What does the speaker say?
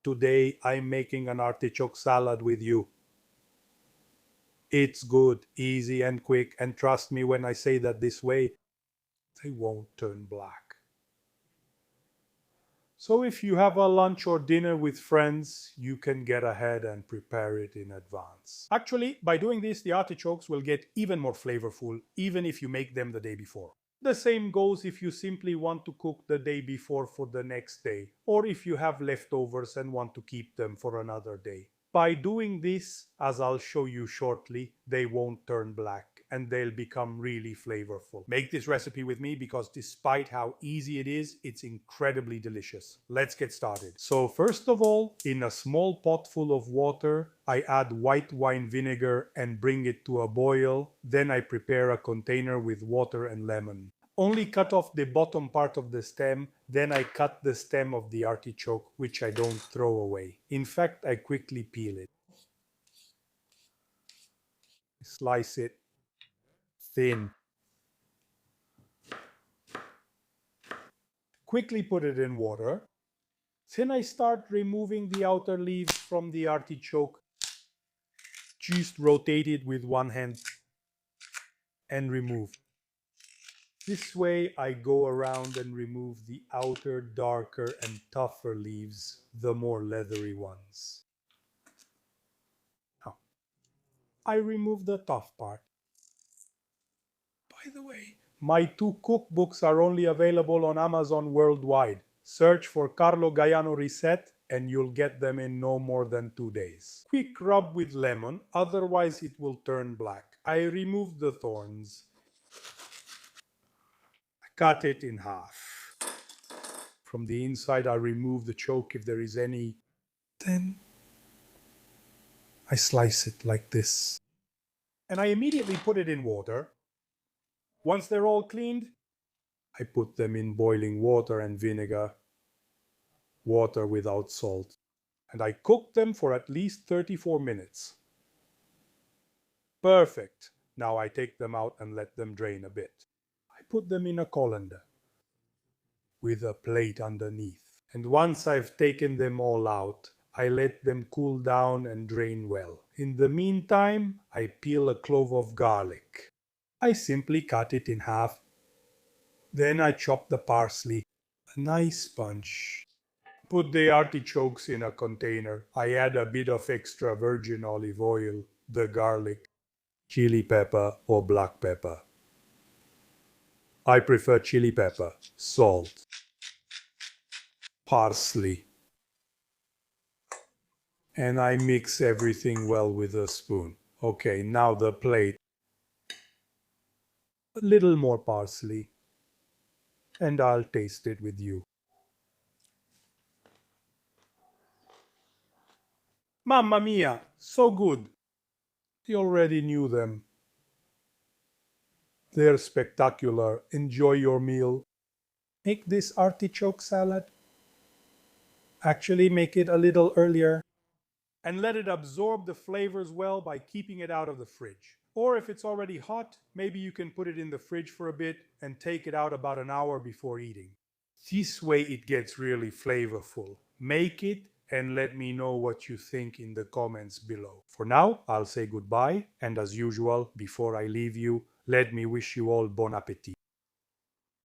Today I'm making an artichoke salad with you. It's good, easy and quick, and trust me when I say that this way, they won't turn black. So if you have a lunch or dinner with friends, you can get ahead and prepare it in advance. Actually, by doing this, the artichokes will get even more flavorful, even if you make them the day before. The same goes if you simply want to cook the day before for the next day, or if you have leftovers and want to keep them for another day. By doing this, as I'll show you shortly, they won't turn black and they'll become really flavorful. Make this recipe with me because despite how easy it is, it's incredibly delicious. Let's get started. So first of all, in a small pot full of water, I add white wine vinegar and bring it to a boil. Then I prepare a container with water and lemon. Only cut off the bottom part of the stem, then I cut the stem of the artichoke, which I don't throw away. In fact, I quickly peel it. Slice it thin. Quickly put it in water. Then I start removing the outer leaves from the artichoke. Just rotate it with one hand and remove. This way I go around and remove the outer, darker and tougher leaves, the more leathery ones. Now, I remove the tough part. By the way, my two cookbooks are only available on Amazon worldwide. Search for Carlo Gaiano Reset and you'll get them in no more than 2 days. Quick rub with lemon, otherwise it will turn black. I remove the thorns. Cut it in half. From the inside, I remove the choke if there is any. Then I slice it like this. And I immediately put it in water. Once they're all cleaned, I put them in boiling water and vinegar, water without salt. And I cook them for at least 34 minutes. Perfect. Now I take them out and let them drain a bit. I put them in a colander with a plate underneath. And once I've taken them all out, I let them cool down and drain well. In the meantime, I peel a clove of garlic. I simply cut it in half. Then I chop the parsley, a nice bunch. Put the artichokes in a container. I add a bit of extra virgin olive oil, the garlic, chili pepper or black pepper. I prefer chili pepper, salt, parsley. And I mix everything well with a spoon. Okay, now the plate. A little more parsley. And I'll taste it with you. Mamma mia, so good. You already knew them. They're spectacular. Enjoy your meal. Make this artichoke salad. Actually, make it a little earlier. And let it absorb the flavors well by keeping it out of the fridge. Or if it's already hot, maybe you can put it in the fridge for a bit and take it out about an hour before eating. This way it gets really flavorful. Make it and let me know what you think in the comments below. For now, I'll say goodbye, and as usual, before I leave you, let me wish you all bon appétit.